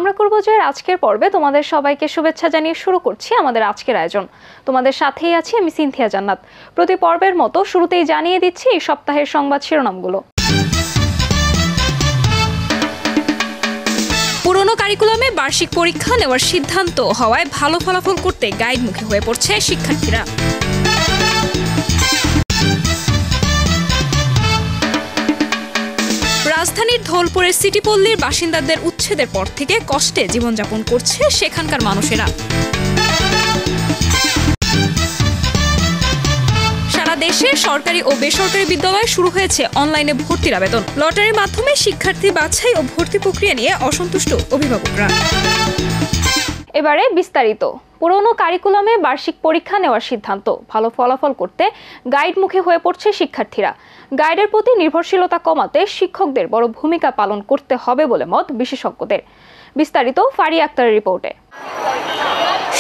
আমরা করব যে আজকের পর্বে তোমাদের সবাইকে শুভেচ্ছা জানিয়ে শুরু করছি আমাদের আজকের আয়োজন। তোমাদের সাথেই আছি আমি সিনথিয়া জান্নাত। প্রতি পর্বের মতো শুরুতেই জানিয়ে দিচ্ছি এই সপ্তাহের সংবাদ শিরোনামগুলো। পুরনো কারিকুলামে বার্ষিক পরীক্ষা নেওয়ার সিদ্ধান্ত হওয়ায় ভালো ফলাফল করতে গাইডমুখী হয়ে পড়ছে শিক্ষার্থীরা। রাজধানীর ধোলপুরের সিটি পল্লীর বাসিন্দাদের উচ্ছেদের পর থেকে কষ্টে জীবনযাপন করছে সেখানকার মানুষেরা। সারা দেশে সরকারি ও বেসরকারি বিদ্যালয়ে শুরু হয়েছে অনলাইনে ভর্তির আবেদন। লটারির মাধ্যমে শিক্ষার্থী বাছাই ও ভর্তি প্রক্রিয়া নিয়ে অসন্তুষ্ট অভিভাবকরা। এবারে বিস্তারিত। পুরনো কারিকুলামে বার্ষিক পরীক্ষা নেওয়ার সিদ্ধান্ত, ভালো ফলাফল করতে গাইডমুখী হয়ে পড়ছে শিক্ষার্থীরা। গাইডের প্রতি নির্ভরশীলতা কমাতে শিক্ষকদের বড় ভূমিকা পালন করতে হবে বলে মত বিশেষজ্ঞদের। বিস্তারিত ফারিয়া আক্তারের রিপোর্টে।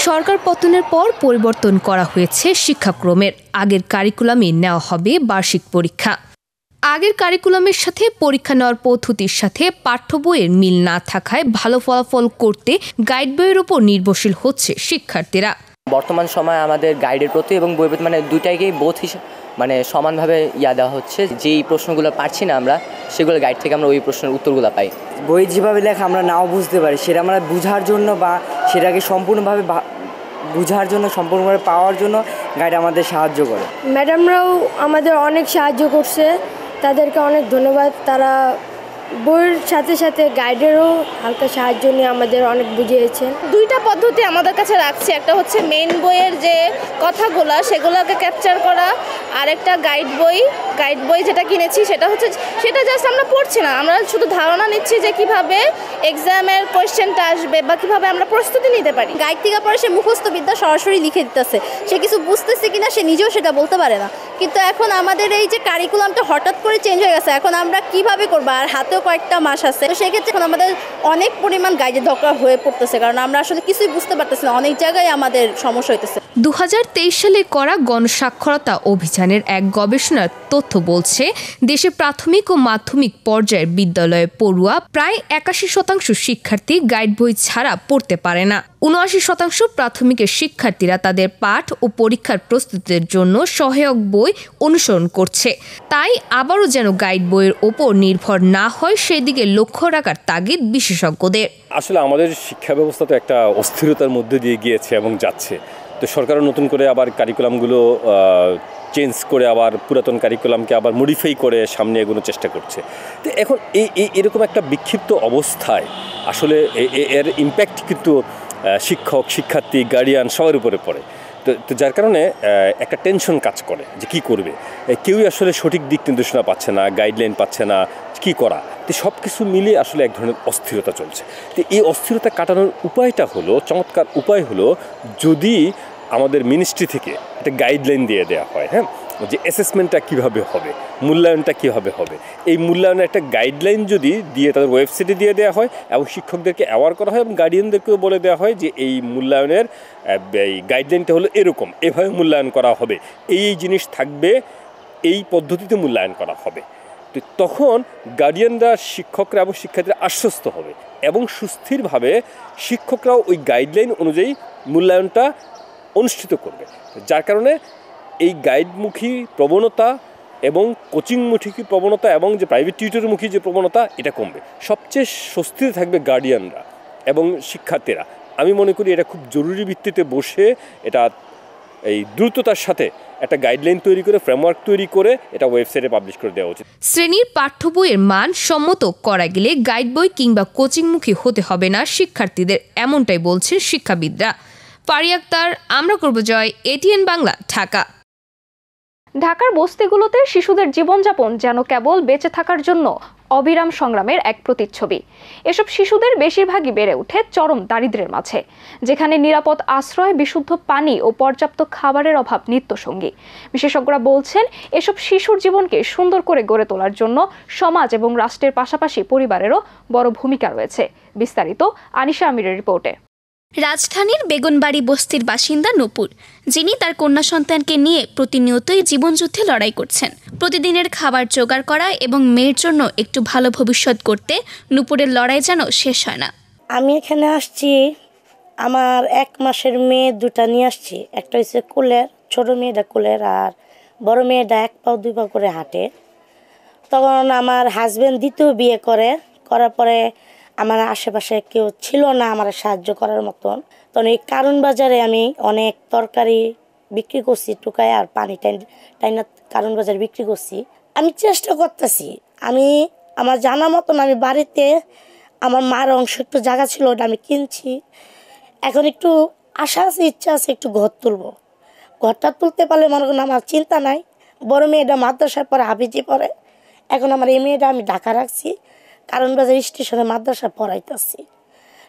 সরকার পতনের পর পরিবর্তন করা হয়েছে শিক্ষাক্রমের। আগের কারিকুলামে নেওয়া হবে বার্ষিক পরীক্ষা। আগের কারিকুলামের সাথে পরীক্ষা নেওয়ার পদ্ধতির সাথে পাঠ্য বইয়ের মিল না থাকায় ভালো ফলাফল করতে গাইড বইয়ের উপর নির্ভরশীল হচ্ছে শিক্ষার্থীরা। বর্তমান সময়ে আমাদের গাইডের প্রতি এবং বইয়ের প্রতি দুইটাকেই সমানভাবে দেওয়া হচ্ছে। যেই প্রশ্নগুলো পারছি না আমরা, সেগুলো গাইড থেকে আমরা ওই প্রশ্নের উত্তরগুলো পাই। বই যেভাবে লেখা আমরা নাও বুঝতে পারি, সেটা আমরা বোঝার জন্য বা সেটাকে সম্পূর্ণভাবে সম্পূর্ণভাবে পাওয়ার জন্য গাইড আমাদের সাহায্য করে। ম্যাডামরাও আমাদের অনেক সাহায্য করছে, তাদেরকে অনেক ধন্যবাদ। তারা বইয়ের সাথে সাথে গাইডেরও হালকা সাহায্য নিয়ে আমাদের অনেক বুঝিয়েছেন। দুইটা পদ্ধতি আমাদের কাছে রাখছে, একটা হচ্ছে মেইন বইয়ের যে কথাগুলো সেগুলোকে ক্যাপচার করা, আর একটা গাইড বই যেটা কিনেছি সেটা জাস্ট আমরা পড়ছি না, আমরা শুধু ধারণা নিচ্ছি যে কিভাবে এক্সামের কোয়েশ্চেনটা আসবে বা কিভাবে আমরা প্রস্তুতি নিতে পারি। গাইড থেকে পরে সে মুখস্থ বিদ্যা সরাসরি লিখে দিতেছে, সে কিছু বুঝতেছে কিনা সে নিজেও সেটা বলতে পারে না। কিন্তু এখন আমাদের এই যে কারিকুলামটা হঠাৎ করে চেঞ্জ হয়ে গেছে, এখন আমরা কিভাবে করবো, আর হাতেও কয়েকটা মাস আছে, তো সেক্ষেত্রে এখন আমাদের অনেক পরিমাণ গাইডের দরকার হয়ে পড়তেছে, কারণ আমরা আসলে কিছুই বুঝতে পারতেছি না, অনেক জায়গায় আমাদের সমস্যা হইতেছে। 2023 সালে করা গণসাক্ষরতা অভিযানের এক গবেষণার তথ্য বলছে, দেশে প্রাথমিক ও মাধ্যমিক পর্যায়ের বিদ্যালয়ে পড়ুয়া প্রায় 81% শিক্ষার্থী গাইড বই ছাড়া পড়তে পারে না। 79% প্রাথমিকের শিক্ষার্থীরা তাদের পাঠ ও পরীক্ষার প্রস্তুতির জন্য সহায়ক বই অনুসরণ করছে। তাই আবারও যেন গাইড বইয়ের ওপর নির্ভর না হয় সেদিকে লক্ষ্য রাখার তাগিদ বিশেষজ্ঞদের। আসলে আমাদের শিক্ষা ব্যবস্থা তো একটা অস্থিরতার মধ্যে দিয়ে গিয়েছে এবং যাচ্ছে। তো সরকারও নতুন করে আবার কারিকুলামগুলো চেঞ্জ করে আবার পুরাতন কারিকুলামকে আবার মডিফাই করে সামনে এগোনোর চেষ্টা করছে। তো এখন এরকম একটা বিক্ষিপ্ত অবস্থায় আসলে এর ইম্প্যাক্ট কিন্তু শিক্ষক, শিক্ষার্থী, গার্ডিয়ান সবার উপরে পড়ে। তো যার কারণে একটা টেনশন কাজ করে যে কী করবে। কেউই আসলে সঠিক দিক নির্দেশনা পাচ্ছে না, গাইডলাইন পাচ্ছে না, কী করা। তো সব কিছু মিলিয়ে আসলে এক ধরনের অস্থিরতা চলছে। তো এই অস্থিরতা কাটানোর উপায়টা হলো, চমৎকার উপায় হলো, যদি আমাদের মিনিস্ট্রি থেকে একটা গাইডলাইন দিয়ে দেওয়া হয়, হ্যাঁ, যে অ্যাসেসমেন্টটা কীভাবে হবে, মূল্যায়নটা কীভাবে হবে, এই মূল্যায়নের একটা গাইডলাইন যদি দিয়ে তাদের ওয়েবসাইটে দিয়ে দেওয়া হয় এবং শিক্ষকদেরকে অ্যাওয়ার করা হয় এবং গার্ডিয়ানদেরকেও বলে দেওয়া হয় যে এই মূল্যায়নের এই গাইডলাইনটা হলো এরকম, এভাবে মূল্যায়ন করা হবে, এই জিনিস থাকবে, এই পদ্ধতিতে মূল্যায়ন করা হবে। তো তখন গার্ডিয়ানরা, শিক্ষকরা এবং শিক্ষার্থীরা আশ্বস্ত হবে এবং সুস্থিরভাবে শিক্ষকরাও ওই গাইডলাইন অনুযায়ী মূল্যায়নটা অনুষ্ঠিত করবে। যার কারণে এই গাইডমুখী প্রবণতা এবং কোচিংমুখী প্রবণতা এবং যে প্রাইভেট টিউটরমুখী যে প্রবণতা, এটা কমবে। সবচেয়ে স্বস্তিতে থাকবে গার্ডিয়ানরা এবং শিক্ষার্থীরা। আমি মনে করি এটা খুব জরুরি ভিত্তিতে বসে এটা এই দ্রুততার সাথে একটা গাইডলাইন তৈরি করে, ফ্রেমওয়ার্ক তৈরি করে এটা ওয়েবসাইটে পাবলিশ করে দেওয়া উচিত। শ্রেণীর পাঠ্য বইয়ের মান সম্মত করা গেলে গাইড বই কিংবা কোচিংমুখী হতে হবে না শিক্ষার্থীদের, এমনটাই বলছেন শিক্ষাবিদরা। ফারিয়া আক্তার, আমরা করব জয়, এটিএন বাংলা, ঢাকা। ঢাকার বস্তিগুলোতে শিশুদের জীবনযাপন যেন কেবল বেঁচে থাকার জন্য অবিরাম সংগ্রামের এক প্রতিচ্ছবি। এসব শিশুদের বেশিরভাগই বেড়ে ওঠে চরম দারিদ্র্যের মাঝে, যেখানে নিরাপদ আশ্রয়, বিশুদ্ধ পানি ও পর্যাপ্ত খাবারের অভাব নিত্যসঙ্গী। বিশেষজ্ঞরা বলছেন, এসব শিশুর জীবনকে সুন্দর করে গড়ে তোলার জন্য সমাজ এবং রাষ্ট্রের পাশাপাশি পরিবারেরও বড় ভূমিকা রয়েছে। বিস্তারিত আনিশা আমিরের রিপোর্টে। রাজধানীর বেগুনবাড়ি বস্তির বাসিন্দা নূপুর, যিনি তার কন্যা সন্তানকে নিয়ে প্রতিনিয়তই জীবনযুদ্ধে লড়াই করছেন। প্রতিদিনের খাবার জোগাড় করা এবং মেয়ের জন্য একটু ভালো ভবিষ্যৎ করতে নূপুরের লড়াই যেন শেষ হয় না। আমি এখানে আসছি, আমার 1 মাসের মেয়ে 2টা নিয়ে আসছি। একটা হচ্ছে কোলের, ছোটো মেয়েটা কোলের, আর বড় মেয়েটা 1 পাও 2 পা করে হাঁটে। তখন আমার হাজব্যান্ড দ্বিতীয় বিয়ে করার পরে আমার আশেপাশে কেউ ছিল না আমার সাহায্য করার মতন। তখন এই কারণ বাজারে আমি অনেক তরকারি বিক্রি করছি, টুকায় আর পানি টাইনা কারণ বাজারে বিক্রি করছি। আমি চেষ্টা করতেছি, আমার জানা মতন আমি বাড়িতে আমার মার অংশ একটু জায়গা ছিল, ওটা আমি কিনছি। এখন একটু আশা আছে, ইচ্ছা আছে একটু ঘর তুলবো। ঘরটা তুলতে পারলে মনে করেন আমার চিন্তা নাই। বড় মেয়েটা মাদ্রাসায় পড়ে, হাফিজি পড়ে। এখন আমার এই মেয়েটা আমি ঢাকা রাখছি, কারণ বাজার স্টেশনে মাদ্রাসা পড়াইতেছি।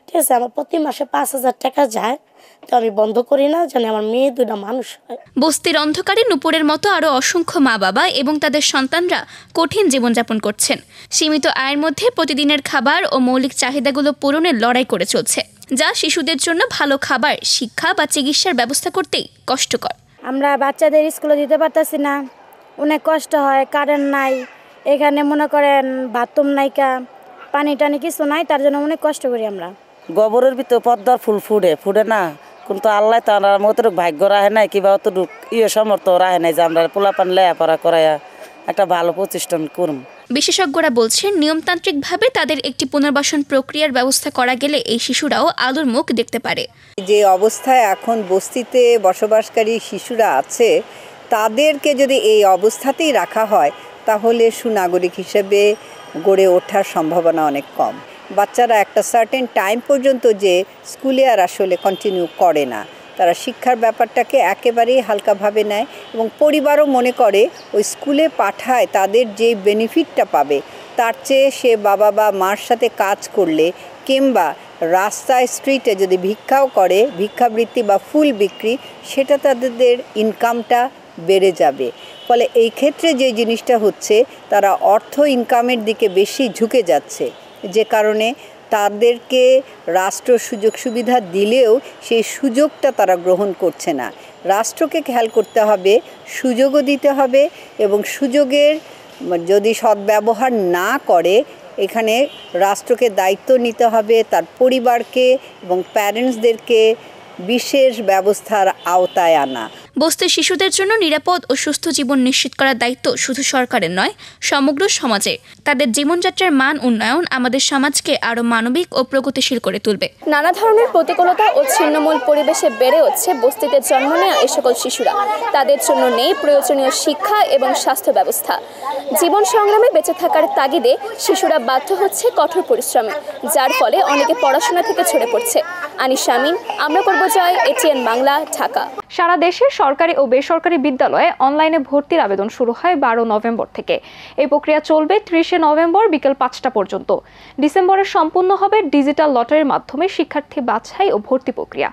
ঠিক আছে, আমার প্রতি মাসে 5,000 টাকা যায়, তো আমি বন্ধ করি না, জানি আমার মেয়ে 2টা মানুষ হয়। বস্তির অন্ধকারে নূপুরের মতো আরও অসংখ্য মা বাবা এবং তাদের সন্তানরা কঠিন জীবনযাপন করছেন। সীমিত আয়ের মধ্যে প্রতিদিনের খাবার ও মৌলিক চাহিদাগুলো পূরণের লড়াই করে চলছে, যা শিশুদের জন্য ভালো খাবার, শিক্ষা বা চিকিৎসার ব্যবস্থা করতেই কষ্টকর। আমরা বাচ্চাদের স্কুলে দিতে পারতেছি না, অনেক কষ্ট হয়। কারেন্ট নাই, এখানে মনে করেন বাথরুম নাইকা, পানি টানি কিছু নাই, তার জন্য অনেক কষ্ট করি আমরা। গোবরের ভিতর পদ্মার ফুল ফুটে না, কিন্তু আল্লাহ তো আমার মতটুক ভাগ্য রাখে নাই, কিংবা অতটুক সমর্থ রাখে নাই যে আমরা পোলাপান লেয়াপড়া করাইয়া একটা ভালো প্রতিষ্ঠান করুম। বিশেষজ্ঞরা বলছেন, নিয়মতান্ত্রিকভাবে তাদের একটি পুনর্বাসন প্রক্রিয়ার ব্যবস্থা করা গেলে এই শিশুরাও আলোর মুখ দেখতে পারে। যে অবস্থায় এখন বস্তিতে বসবাসকারী শিশুরা আছে, তাদেরকে যদি এই অবস্থাতেই রাখা হয় তাহলে সুনাগরিক হিসেবে গড়ে ওঠার সম্ভাবনা অনেক কম। বাচ্চারা একটা সার্টেন টাইম পর্যন্ত যে স্কুলে আর আসলে কন্টিনিউ করে না, তারা শিক্ষার ব্যাপারটাকে একেবারেই হালকাভাবে নেয় এবং পরিবারও মনে করে ওই স্কুলে পাঠায় তাদের যে বেনিফিটটা পাবে তার চেয়ে সে বাবা বা মার সাথে কাজ করলে কিংবা রাস্তায় স্ট্রিটে যদি ভিক্ষাও করে, ভিক্ষাবৃত্তি বা ফুল বিক্রি, সেটা তাদের ইনকামটা বেড়ে যাবে। ফলে এই ক্ষেত্রে যে জিনিসটা হচ্ছে, তারা অর্থ ইনকামের দিকে বেশি ঝুঁকে যাচ্ছে, যে কারণে তাদেরকে রাষ্ট্র সুযোগ সুবিধা দিলেও সেই সুযোগটা তারা গ্রহণ করছে না। রাষ্ট্রকে খেয়াল করতে হবে, সুযোগও দিতে হবে এবং সুযোগের যদি সদ্ব্যবহার না করে, এখানে রাষ্ট্রকে দায়িত্ব নিতে হবে তার পরিবারকে এবং প্যারেন্টসদেরকে বিশেষ ব্যবস্থার আওতায় আনা। বস্তির শিশুদের জন্য নিরাপদ ও সুস্থ জীবন নিশ্চিত করার দায়িত্ব শুধু সরকারের নয়, সমগ্র সমাজে। তাদের জীবনযাত্রার মান উন্নয়ন আমাদের সমাজকে আরও মানবিক ও প্রগতিশীল করে তুলবে। নানা ধরনের প্রতিকূলতা ও ছিন্নমূল পরিবেশে বেড়ে উঠছে বস্তিতে জন্ম নেওয়া এই সকল শিশুরা। তাদের জন্য নেই প্রয়োজনীয় শিক্ষা এবং স্বাস্থ্য ব্যবস্থা। জীবন সংগ্রামে বেঁচে থাকার তাগিদে শিশুরা বাধ্য হচ্ছে কঠোর পরিশ্রমে, যার ফলে অনেকে পড়াশোনা থেকে ঝরে পড়ছে। আনিস শামিন, আমরা করব জয়, এটিএন বাংলা, ঢাকা। সারা দেশে সরকারি ও বেসরকারি বিদ্যালয়ে অনলাইনে ভর্তির আবেদন শুরু হয় 12 নভেম্বর থেকে। এই প্রক্রিয়া চলবে 30 নভেম্বর বিকেল 5টা পর্যন্ত। ডিসেম্বরে সম্পূর্ণ হবে ডিজিটাল লটারির মাধ্যমে শিক্ষার্থী বাছাই ও ভর্তি প্রক্রিয়া।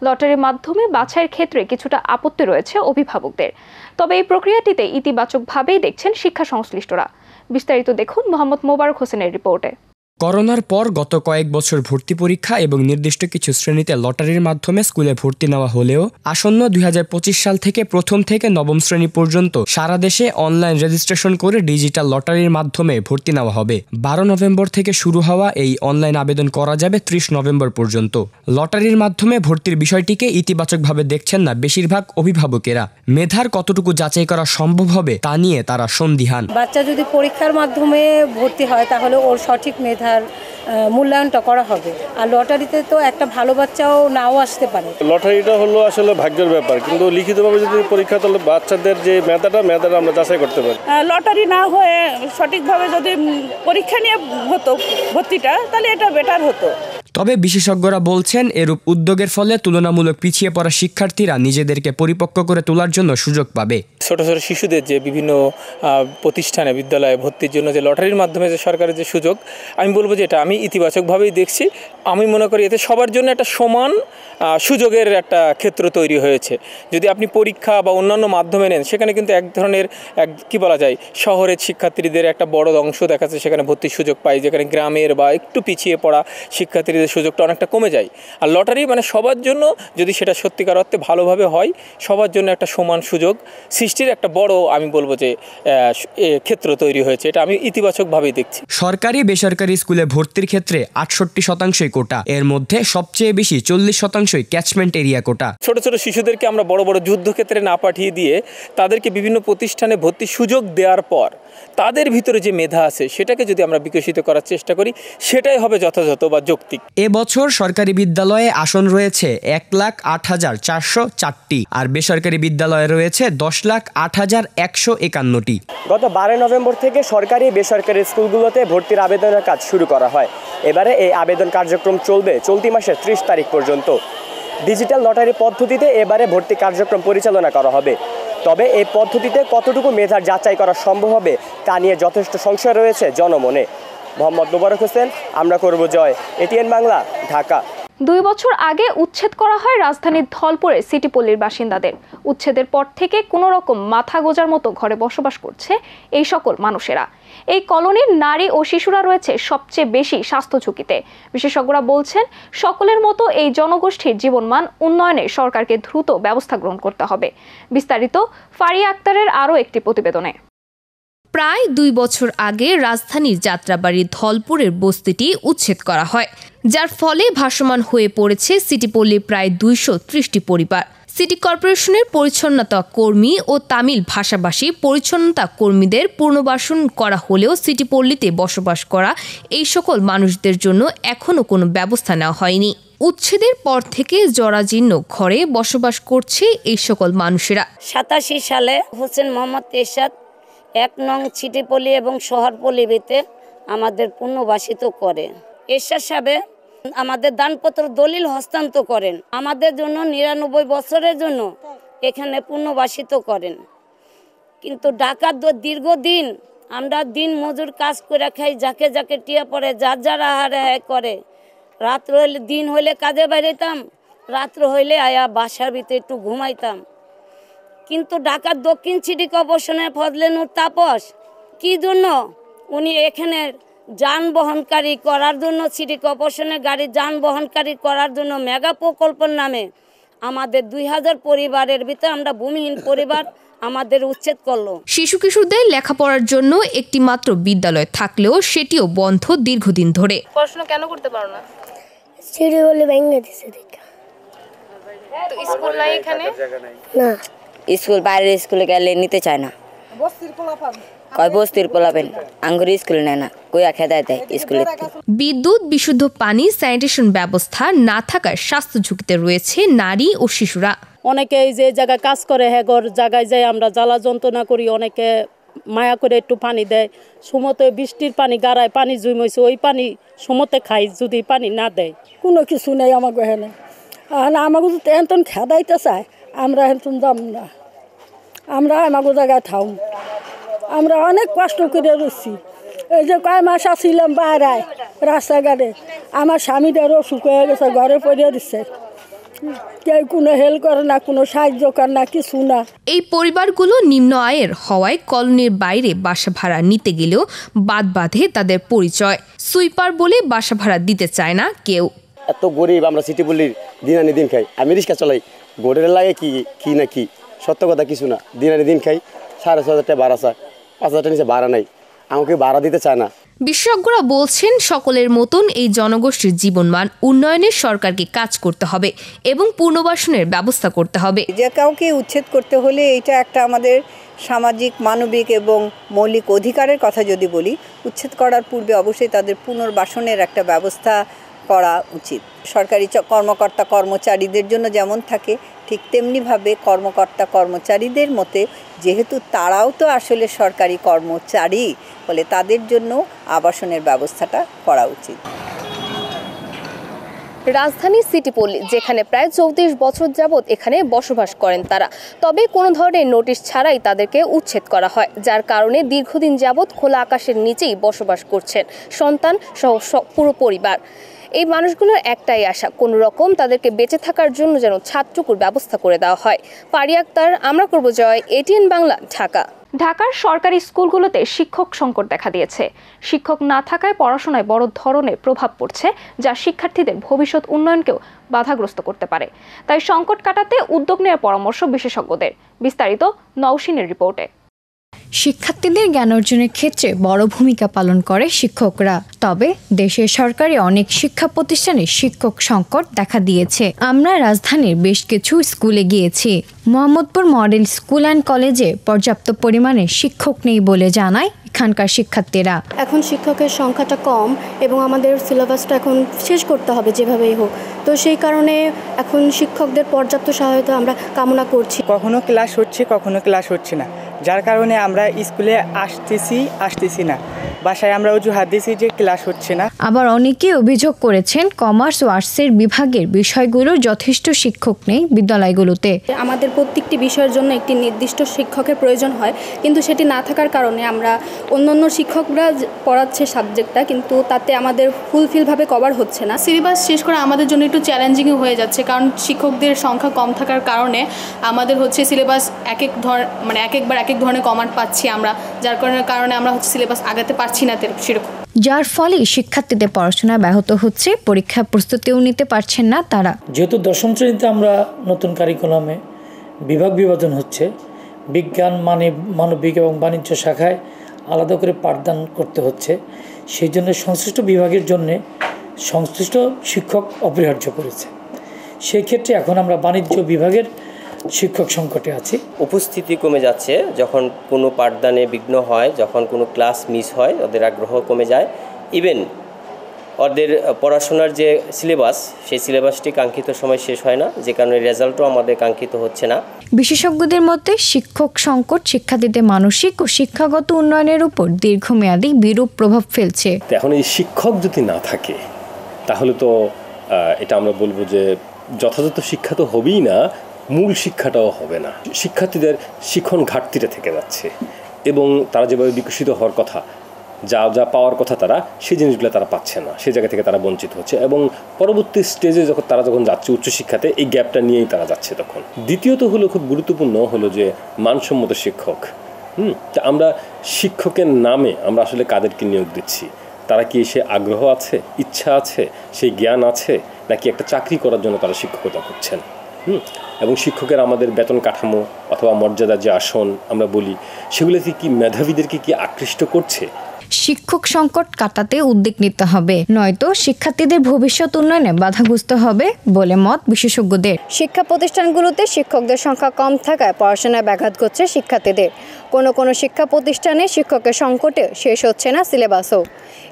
লটারির মাধ্যমে বাছাইয়ের ক্ষেত্রে কিছুটা আপত্তি রয়েছে অভিভাবকদের, তবে এই প্রক্রিয়াটিতে ইতিবাচকভাবেই দেখছেন শিক্ষা সংশ্লিষ্টরা। বিস্তারিত দেখুন মোহাম্মদ মোবারক হোসেনের রিপোর্টে। করোনার পর গত কয়েক বছর ভর্তি পরীক্ষা এবং নির্দিষ্ট কিছু শ্রেণীতে লটারির মাধ্যমে স্কুলে ভর্তি নেওয়া হলেও আসন্ন 2025 সাল থেকে প্রথম থেকে নবম শ্রেণী পর্যন্ত সারা দেশে অনলাইন রেজিস্ট্রেশন করে ডিজিটাল লটারির মাধ্যমে ভর্তি নেওয়া হবে। 12 নভেম্বর থেকে শুরু হওয়া এই অনলাইন আবেদন করা যাবে 30 নভেম্বর পর্যন্ত। লটারির মাধ্যমে ভর্তির বিষয়টিকে ইতিবাচকভাবে দেখছেন না বেশিরভাগ অভিভাবকেরা। মেধার কতটুকু যাচাই করা সম্ভব হবে তা নিয়ে তারা সন্দিহান। বাচ্চা যদি পরীক্ষার মাধ্যমে ভর্তি হয় তাহলে ওর সঠিক মেধার মূল্যায়নটা করা হবে। আর লটারিতে তো একটা ভালো বাচ্চাও নাও আসতে পারে। লটারিটা হলো আসলে ভাগ্যের ব্যাপার, কিন্তু লিখিতভাবে যদি পরীক্ষা, তাহলে বাচ্চাদের যে মেধাটা আমরা যাচাই করতে পারি। লটারি না হয়ে সঠিকভাবে যদি পরীক্ষা নিয়ে হতো ভর্তিটা, তাহলে এটা বেটার হতো। তবে বিশেষজ্ঞরা বলছেন, এরূপ উদ্যোগের ফলে তুলনামূলক পিছিয়ে পড়া শিক্ষার্থীরা নিজেদেরকে পরিপক্ক করে তোলার জন্য সুযোগ পাবে। ছোট ছোট শিশুদের যে বিভিন্ন প্রতিষ্ঠানে বিদ্যালয়ে ভর্তির জন্য যে লটারির মাধ্যমে যে সরকারের যে সুযোগ, আমি বলবো যে এটা আমি ইতিবাচকভাবেই দেখছি। আমি মনে করি এতে সবার জন্য একটা সমান সুযোগের একটা ক্ষেত্র তৈরি হয়েছে। যদি আপনি পরীক্ষা বা অন্যান্য মাধ্যমে নেন, সেখানে কিন্তু এক ধরনের কি বলা যায়, শহরের শিক্ষার্থীদের একটা বড় অংশ দেখা যাচ্ছে সেখানে ভর্তির সুযোগ পায়, যেখানে গ্রামের বা একটু পিছিয়ে পড়া শিক্ষার্থীদের ভর্তির সুযোগটা অনেকটা কমে যায়। আর লটারি মানে সবার জন্য, যদি সেটা সত্যিকার অর্থে ভালোভাবে হয়, সবার জন্য একটা সমান সুযোগ সৃষ্টির একটা বড়, আমি বলবো যে ক্ষেত্র তৈরি হয়েছে। এটা আমি ইতিবাচকভাবেই দেখছি। সরকারি বেসরকারি স্কুলে ভর্তির ক্ষেত্রে 68% কোটা, এর মধ্যে সবচেয়ে বেশি 40% ক্যাচমেন্ট এরিয়া কোটা। ছোট ছোট শিশুদেরকে আমরা বড় বড় যুদ্ধক্ষেত্রে না পাঠিয়ে দিয়ে তাদেরকে বিভিন্ন প্রতিষ্ঠানে ভর্তির সুযোগ দেওয়ার পর তাদের ভিতরে যে মেধা আছে সেটাকে যদি আমরা বিকশিত করার চেষ্টা করি, সেটাই হবে যথাযথ বা যৌক্তিক। এবছর সরকারি বিদ্যালয়ে আসন রয়েছে 1,08,404টি, আর বেসরকারি বিদ্যালয়ে রয়েছে 10,08,151টি। গত 12 নভেম্বর থেকে সরকারি বেসরকারি স্কুলগুলোতে ভর্তির আবেদনের কাজ শুরু করা হয়। এবারে এই আবেদন কার্যক্রম চলবে চলতি মাসের 30 তারিখ পর্যন্ত। ডিজিটাল লটারি পদ্ধতিতে এবারে ভর্তি কার্যক্রম পরিচালনা করা হবে। তবে এই পদ্ধতিতে কতটুকু মেধার যাচাই করা সম্ভব হবে তা নিয়ে যথেষ্ট সংশয় রয়েছে জনমনে। মোহাম্মদ মোবারক হোসেন, আমরা করব জয়, এটিএন বাংলা, ঢাকা। 2 বছর আগে উচ্ছেদ করা হয় রাজধানীর ধলপুরের সিটি পল্লীর বাসিন্দাদের। উচ্ছেদের পর থেকে কোনো রকম মাথা গোজার মতো ঘরে বসবাস করছে এই সকল মানুষেরা। এই কলোনির নারী ও শিশুরা রয়েছে সবচেয়ে বেশি স্বাস্থ্য ঝুঁকিতে। বিশেষজ্ঞরা বলছেন, সকলের মতো এই জনগোষ্ঠীর জীবনমান উন্নয়নে সরকারকে দ্রুত ব্যবস্থা গ্রহণ করতে হবে। বিস্তারিত ফারিয়া আক্তারের আরও একটি প্রতিবেদনে। প্রায় 2 বছর আগে রাজধানীর যাত্রাবাড়ির ধলপুরের বস্তিটি উচ্ছেদ করা হয়, যার ফলে ভাসমান হয়ে পড়েছে সিটিপল্লীর প্রায় 230টি পরিবার। সিটি কর্পোরেশনের পরিচ্ছন্নতা কর্মী ও তামিল ভাষাভাষী পরিচ্ছন্নতা কর্মীদের পুনর্বাসন করা হলেও সিটিপল্লীতে বসবাস করা এই সকল মানুষদের জন্য এখনও কোনো ব্যবস্থা নেওয়া হয়নি। উচ্ছেদের পর থেকে জরাজীর্ণ ঘরে বসবাস করছে এই সকল মানুষেরা। 87 সালে হোসেন মোহাম্মদ এরশাদ 1 নং সিটিপল্লী এবং শহরপল্লীতে আমাদের পুনর্বাসিত করে। এরশাদ সাহেব আমাদের দানপত্র দলিল হস্তান্তর করেন, আমাদের জন্য 99 বছরের জন্য এখানে পুনর্বাসিত করেন। কিন্তু ঢাকার দীর্ঘদিন আমরা দিন মজুর কাজ করে খাই, যাকে যাকে টিয়া পড়ে, যার যারা আহারে করে। রাত্র হইলে, দিন হইলে কাজে বেরোতাম, রাত্র হইলে আয়া বাসার ভিতরে একটু ঘুমাইতাম। কিন্তু ঢাকার দক্ষিণ সিটি কর্পোরেশনের ফজলে নূর তাপস কি জন্য উনি এখানে যানবহনকারী করার জন্য, সিটি কর্পোরেশনের গাড়ি যানবহনকারী করার জন্য মেগা প্রকল্পের নামে আমাদের 2000 পরিবারের ভিতরে আমরা ভূমিহীন পরিবার আমাদের উচ্ছেদ করলো। শিশু কিশোরদের লেখাপড়ার জন্য একটি মাত্র বিদ্যালয় থাকলেও সেটিও বন্ধ দীর্ঘদিন ধরে। পড়াশোনা কেন করতে পারো না? সিঁড়ি বলে ভেঙে দিছে দেখা। তো স্কুল নাই এখানে? না, স্কুল বাইরের স্কুলে গেলে নিতে চায় না, কয় বস্তির পোলাপেন আঙ্গুর স্কুলে নেয় না, কইয়া খেদায় দেয় স্কুলে। বিদ্যুৎ, বিশুদ্ধ পানি, স্যানিটেশন ব্যবস্থা না থাকায় স্বাস্থ্য ঝুঁকিতে রয়েছে নারী ও শিশুরা। অনেকে যে জায়গায় কাজ করে হেগর জায়গায় যাই আমরা জ্বালা যন্ত্রণা করি, অনেকে মায়া করে একটু পানি দেয়। সমতে বৃষ্টির পানি গাড়ায় পানি জমইছে, ওই পানি সমতে খাই, যদি পানি না দেয়। কোনো কিছু নেই আমাকে এখানে। আর আমাকে যদি এতন খেদাইতে চায় আমরা এতন যাম না, আমরা আমাকে জায়গায় থাম। আমরা অনেক কষ্ট করে রয়েছি। এই যে কয় মাস আসছিলাম বাইরে রাস্তাঘাটে, আমার স্বামীটারও অসুখ হয়ে গেছে, ঘরে পড়ে দিচ্ছে। কেউ কোনো হেল্প করে না, কোনো সাহায্য করে না, কিছু না। এই পরিবারগুলো নিম্ন আয়ের হওয়ায় কলোনির বাইরে বাসা ভাড়া নিতে গেলেও বাদ বাঁধে তাদের পরিচয়। সুইপার বলে বাসা ভাড়া দিতে চায় না কেউ। এত গরিব আমরা সিটিপল্লীর, দিন আনি দিন খাই। আমি রিক্সা চালাই, গোড়ের লাগে কি না কি, সত্য কথা কিছু না। দিন আনি দিন খাই, 6,500 টাকা ভাড়া চায়, 5,000 টাকা নিচে ভাড়া নাই, আমাকে ভাড়া দিতে চায় না। বিশেষজ্ঞরা বলছেন, সকলের মতন এই জনগোষ্ঠীর জীবনমান উন্নয়নে সরকারকে কাজ করতে হবে এবং পুনর্বাসনের ব্যবস্থা করতে হবে। যে কাউকে উচ্ছেদ করতে হলে এটা একটা আমাদের সামাজিক, মানবিক এবং মৌলিক অধিকারের কথা যদি বলি, উচ্ছেদ করার পূর্বে অবশ্যই তাদের পুনর্বাসনের একটা ব্যবস্থা করা উচিত। সরকারি কর্মকর্তা কর্মচারীদের জন্য যেমন থাকে, ঠিক তেমনিভাবে কর্মকর্তা কর্মচারীদের মতে, যেহেতু তারাও তো আসলে সরকারি কর্মচারী, ফলে তাদের জন্য আবাসনের ব্যবস্থাটা করা উচিত। রাজধানীর সিটিপল্লী, যেখানে প্রায় 34 বছর যাবৎ এখানে বসবাস করেন তারা, তবে কোনো ধরনের নোটিশ ছাড়াই তাদেরকে উচ্ছেদ করা হয়, যার কারণে দীর্ঘদিন যাবৎ খোলা আকাশের নিচেই বসবাস করছেন সন্তান সহ পুরো পরিবার। এই মানুষগুলোর একটাই আশা, কোনো রকম তাদেরকে বেঁচে থাকার জন্য যেন ছাদটুকুর ব্যবস্থা করে দেওয়া হয়। ফারিয়া আক্তার, আমরা করব জয়, এটিএন বাংলা, ঢাকা। ঢাকার সরকারি স্কুলগুলোতে শিক্ষক সংকট দেখা দিয়েছে। শিক্ষক না থাকায় পড়াশোনায় বড় ধরনের প্রভাব পড়ছে, যা শিক্ষার্থীদের ভবিষ্যৎ উন্নয়নকেও বাধাগ্রস্ত করতে পারে। তাই সংকট কাটাতে উদ্যোগ নেওয়ার পরামর্শ বিশেষজ্ঞদের। বিস্তারিত নওশিনের রিপোর্টে। শিক্ষার্থীদের জ্ঞান অর্জনের ক্ষেত্রে বড় ভূমিকা পালন করে শিক্ষকরা। তবে দেশের সরকারি অনেক শিক্ষা প্রতিষ্ঠানে শিক্ষক সংকট দেখা দিয়েছে। আমরা রাজধানীর বেশ কিছু স্কুলে গিয়েছি। মোহাম্মদপুর মডেল স্কুল অ্যান্ড কলেজে পর্যাপ্ত পরিমাণে শিক্ষক নেই বলে জানায় এখানকার শিক্ষার্থীরা। এখন শিক্ষকের সংখ্যাটা কম এবং আমাদের সিলেবাসটা এখন শেষ করতে হবে যেভাবেই হোক, তো সেই কারণে এখন শিক্ষকদের পর্যাপ্ত সহায়তা আমরা কামনা করছি। কখনো ক্লাস হচ্ছে, কখনো ক্লাস হচ্ছে না, যার কারণে আমরা স্কুলে আসতেছি না, বাসায় আমরা অজুহাত দিয়েছি যে ক্লাস হচ্ছে না। আবার অনেকে অভিযোগ করেছেন কমার্স ও আর্টসের বিভাগের বিষয়গুলোর যথেষ্ট শিক্ষক নেই বিদ্যালয়গুলোতে। আমাদের প্রত্যেকটি বিষয়ের জন্য একটি নির্দিষ্ট শিক্ষকের প্রয়োজন হয়, কিন্তু সেটি না থাকার কারণে আমরা অন্যান্য শিক্ষকরা পড়াচ্ছে সাবজেক্টটা, কিন্তু তাতে আমাদের ফুলফিলভাবে কভার হচ্ছে না। সিলেবাস শেষ করা আমাদের জন্য একটু চ্যালেঞ্জিংও হয়ে যাচ্ছে, কারণ শিক্ষকদের সংখ্যা কম থাকার কারণে আমাদের হচ্ছে সিলেবাস এক একবার এক এক ধরনের কমান্ড পাচ্ছি আমরা, যার কারণে আমরা হচ্ছে সিলেবাস আগাতে পারছি না সেরকম, যার ফলে শিক্ষার্থীদের পড়াশোনা ব্যাহত হচ্ছে, পরীক্ষা প্রস্তুতিও নিতে পারছেন না তারা। যেহেতু দশম শ্রেণীতে আমরা নতুন কারিকুলামে বিভাগ বিভাজন হচ্ছে, বিজ্ঞান, মানবিক এবং বাণিজ্য শাখায় আলাদা করে পাঠদান করতে হচ্ছে, সেই জন্য সংশ্লিষ্ট বিভাগের জন্য সংশ্লিষ্ট শিক্ষক অপরিহার্য করেছে। সেই ক্ষেত্রে এখন আমরা বাণিজ্য বিভাগের শিক্ষক সংকটে আছি। উপস্থিতি কমে যাচ্ছে, যখন কোনো পাঠদানে বিঘ্ন হয়, যখন কোনো ক্লাস মিস হয়, ওদের আগ্রহ কমে যায়। ইভেন ওদের পড়াশোনার যে সিলেবাস, সেই সিলেবাসটি কাঙ্ক্ষিত সময় শেষ হয় না, যে কারণে রেজাল্টও আমাদের কাঙ্ক্ষিত হচ্ছে না। বিশেষজ্ঞদের মতে শিক্ষক সংকট শিক্ষার্থীদের মানসিক ও শিক্ষাগত উন্নয়নের উপর দীর্ঘমেয়াদী বিরূপ প্রভাব ফেলছে। এখন এই শিক্ষক যদি না থাকে তাহলে তো এটা আমরা বলবো যে যথাযথ শিক্ষা তো হবেই না, মূল শিক্ষাটাও হবে না। শিক্ষার্থীদের শিক্ষণ ঘাটতিটা থেকে যাচ্ছে এবং তারা যেভাবে বিকশিত হওয়ার কথা, যা পাওয়ার কথা তারা সেই জিনিসগুলো তারা পাচ্ছে না, সেই জায়গা থেকে তারা বঞ্চিত হচ্ছে এবং পরবর্তী স্টেজে তারা যখন যাচ্ছে উচ্চশিক্ষাতে, এই গ্যাপটা নিয়েই তারা যাচ্ছে তখন। দ্বিতীয়ত হলো খুব গুরুত্বপূর্ণ হলো যে মানসম্মত শিক্ষক। আমরা শিক্ষকের নামে আমরা আসলে কাদেরকে নিয়োগ দিচ্ছি, তারা কি সে আগ্রহ আছে, ইচ্ছা আছে, সেই জ্ঞান আছে, নাকি একটা চাকরি করার জন্য তারা শিক্ষকতা করছেন। এবং শিক্ষকের আমাদের বেতন কাঠামো অথবা মর্যাদা যে আসন আমরা বলি, সেগুলোতে কি মেধাবীদেরকে কি আকৃষ্ট করছে? শিক্ষক সংকট কাটাতে উদ্যোগ নিতে হবে, নয়তো শিক্ষার্থীদের ভবিষ্যৎ উন্নয়নে বাধাগ্রস্ত হবে বলে মত বিশেষজ্ঞদের। শিক্ষা প্রতিষ্ঠানগুলোতে শিক্ষকদের সংখ্যা কম থাকায় পড়াশোনায় ব্যাঘাত ঘটছে শিক্ষার্থীদের। কোনো শিক্ষা প্রতিষ্ঠানে শিক্ষকের সংকটে শেষ হচ্ছে না সিলেবাসও।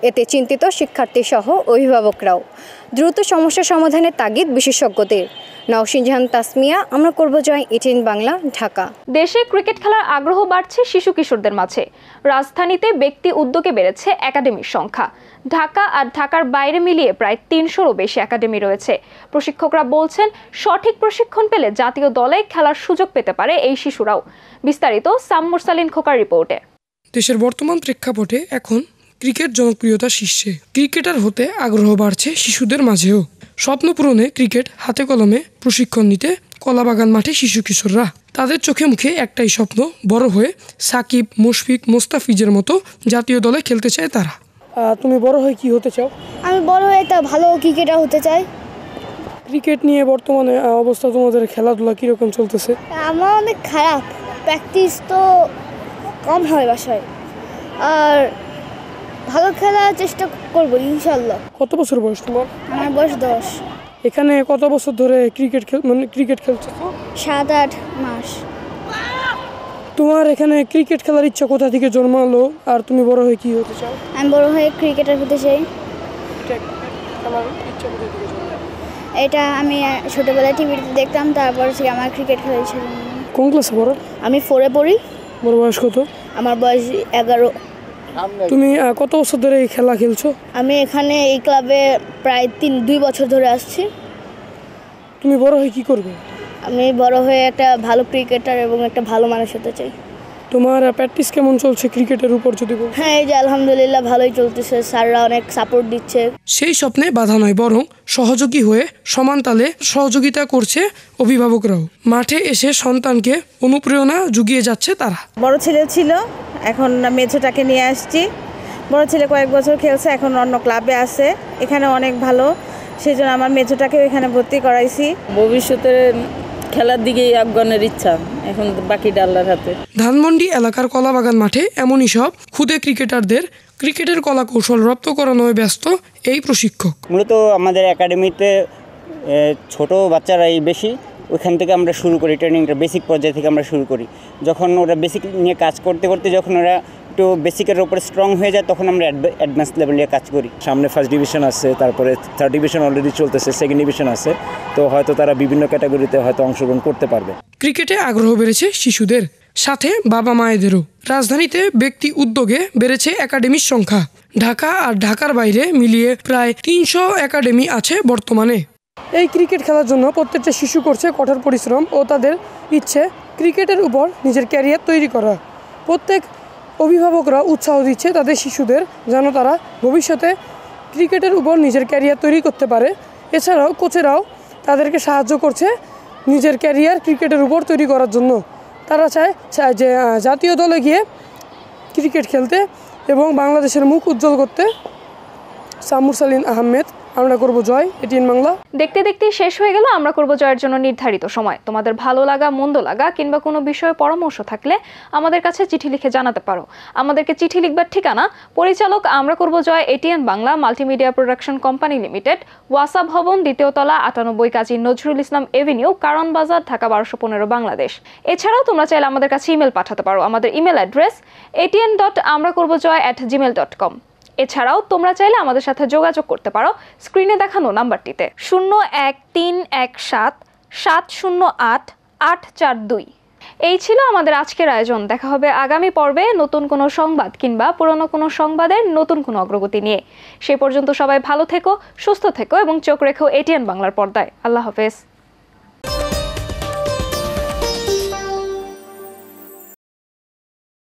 এতে চিন্তিত শিক্ষার্থী সহ অভিভাবকরাও। দ্রুত সমস্যা সমাধানের তাগিদ বিশেষজ্ঞদের। নওশিন জাহান তাসমিয়া, আমরা করব জয়, এটিএন বাংলা, ঢাকা। দেশে ক্রিকেট খেলার আগ্রহ বাড়ছে শিশু কিশোরদের মাঝে। রাজধানীতে ব্যক্তি উদ্যোগে বেড়েছে একাডেমির সংখ্যা। ঢাকা আর ঢাকার বাইরে মিলিয়ে প্রায় ৩০০রও বেশি একাডেমি রয়েছে। প্রশিক্ষকরা বলছেন, সঠিক প্রশিক্ষণ পেলে জাতীয় দলে খেলার সুযোগ পেতে পারে এই শিশুরাও। বিস্তারিত সাম্মুর সালিন খোকার রিপোর্টে। দেশের বর্তমান প্রেক্ষাপটে এখন ক্রিকেট জনপ্রিয়তা শীর্ষে। ক্রিকেটার হতে আগ্রহ বাড়ছে শিশুদের মাঝেও। স্বপ্ন পূরণে ক্রিকেট হাতে কলমে প্রশিক্ষণ নিতে কলাবাগান মাঠে শিশু কিশোররা। তাদের চোখে মুখে একটাই স্বপ্ন, বড় হয়ে সাকিব, মুশফিক, মোস্তাফিজের মতো জাতীয় দলে খেলতে চায় তারা। তুমি বড় হয়ে কি হতে চাও? আমি বড় হয়ে একটা ভালো ক্রিকেটার হতে চাই। ক্রিকেট নিয়ে বর্তমানে অবস্থা তোমাদের খেলাধুলা কীরকম চলতেছে? আমার অনেক খারাপ, প্র্যাকটিস তো কম হয় বাসায়, আর ভালো খেলার চেষ্টা করবো ইনশাল্লাহ। কত বছর বয়স তোমার? আমার বয়স 10। এখানে কত বছর ধরে ক্রিকেট খেলছো? 7-8 মাস। তোমার এখানে ক্রিকেট খেলার ইচ্ছা কোথা থেকে জন্মালো, আর তুমি বড় হয়ে কি হতে চাও? আমি বড় হয়ে ক্রিকেটার হতে চাই। এটা আমি ছোটবেলায় টিভিতে দেখতাম, তারপর থেকে আমার ক্রিকেট খেলার ইচ্ছা। কোন ক্লাসে পড়ো? আমি 4-এ পড়ি। বড় বয়স কত? আমার বয়স 11। তুমি কত বছর ধরে এই খেলা খেলছো? আমি এখানে এই ক্লাবে প্রায় 2 বছর ধরে আসছি। তুমি বড় হয়ে কি করবে? আমি বড় হয়ে একটা ভালো ক্রিকেটার এবং একটা ভালো মানুষ হতে চাই। তোমার প্র্যাকটিস কেমন চলছে ক্রিকেটের উপর যদি বল? হ্যাঁ, এই যে আলহামদুলিল্লাহ ভালোই চলতেছে, স্যাররা অনেক সাপোর্ট দিচ্ছে। সেই স্বপ্নে বাধা নয়, বরং সহযোগী হয়ে সমান তালে সহযোগিতা করছে অভিভাবকরাও। মাঠে এসে সন্তানকে অনুপ্রেরণা জুগিয়ে যাচ্ছে তারা। বড় ছেলে ছিল, এখন মেছোটাকে নিয়ে আসছি। বড় ছেলে কয়েক বছর খেলছে, এখন অন্য ক্লাবে আছে, এখানে অনেক ভালো, সেই জন্য আমার মেছোটাকেও এখানে ভর্তি করাইছি। ভবিষ্যতে খেলার দিকেই আফগানের ইচ্ছা, এখন বাকিটা আল্লাহর হাতে। ধানমন্ডি এলাকার কলাবাগান মাঠে এমনই সব ক্ষুদে ক্রিকেটারদের ক্রিকেটের কলা কৌশল রপ্ত করানোয় ব্যস্ত এই প্রশিক্ষক। মূলত আমাদের একাডেমিতে ছোট বাচ্চারাই বেশি, ওইখান থেকে আমরা শুরু করি ট্রেনিংটা, বেসিক পর্যায় থেকে আমরা শুরু করি। যখন ওরা বেসিক নিয়ে কাজ করতে করতে যখন ওরা একটু বেসিকের উপরে স্ট্রং হয়ে যায়, তখন আমরা অ্যাডভান্স লেভেল নিয়ে কাজ করি। সামনে ফার্স্ট ডিভিশন আছে, তারপরে থার্ড ডিভিশন অলরেডি চলতেছে, সেকেন্ড ডিভিশন আছে, তো হয়তো তারা বিভিন্ন ক্যাটাগরিতে হয়তো অংশগ্রহণ করতে পারবে। ক্রিকেটে আগ্রহ বেড়েছে শিশুদের, সাথে বাবা মায়েদেরও। রাজধানীতে ব্যক্তি উদ্যোগে বেড়েছে একাডেমির সংখ্যা। ঢাকা আর ঢাকার বাইরে মিলিয়ে প্রায় 300 একাডেমি আছে বর্তমানে। এই ক্রিকেট খেলার জন্য প্রত্যেকটা শিশু করছে কঠোর পরিশ্রম ও তাদের ইচ্ছে ক্রিকেটের উপর নিজের ক্যারিয়ার তৈরি করা। প্রত্যেক অভিভাবকরা উৎসাহ দিচ্ছে তাদের শিশুদের, যেন তারা ভবিষ্যতে ক্রিকেটের উপর নিজের ক্যারিয়ার তৈরি করতে পারে। এছাড়াও কোচেরাও তাদেরকে সাহায্য করছে নিজের ক্যারিয়ার ক্রিকেটের উপর তৈরি করার জন্য। তারা চায় যে জাতীয় দলে গিয়ে ক্রিকেট খেলতে এবং বাংলাদেশের মুখ উজ্জ্বল করতে। সামুর সালিন আহমেদ, আমরা করব জয়, এটিএন বাংলা। দেখতে দেখতে শেষ হয়ে গেল আমরা করব জয়ের জন্য নির্ধারিত সময়। তোমাদের ভালো লাগা, মন্দ লাগা কিংবা কোনো বিষয়ে পরামর্শ থাকলে আমাদের কাছে চিঠি লিখে জানাতে পারো। আমাদেরকে চিঠি লিখবার ঠিকানা: পরিচালক, আমরা করব Joy, ATN Bangla, multimedia production company limited, ওয়াসা ভবন, 2য় তলা, 98 কাজী নজরুল ইসলাম এভিনিউ, কারণ বাজার, ঢাকা 1215 বাংলাদেশ। এছাড়াও তোমরা চাইলে আমাদের কাছে ইমেল পাঠাতে পারো। আমাদের ইমেল অ্যাড্রেস atn.amrakorbojoy@gmail.com। এছাড়াও তোমরা চাইলে আমাদের সাথে যোগাযোগ করতে পারো স্ক্রিনে দেখানো নাম্বারটিতে 01317070842। এই ছিল আমাদের আজকের আয়োজন। দেখা হবে আগামী পর্বে নতুন কোনো সংবাদ কিংবা পুরনো কোনো সংবাদের নতুন কোনো অগ্রগতি নিয়ে। সেই পর্যন্ত সবাই ভালো থেকো, সুস্থ থেকো এবং চোখ রেখো এটিএন বাংলার পর্দায়। আল্লাহ হাফেজ।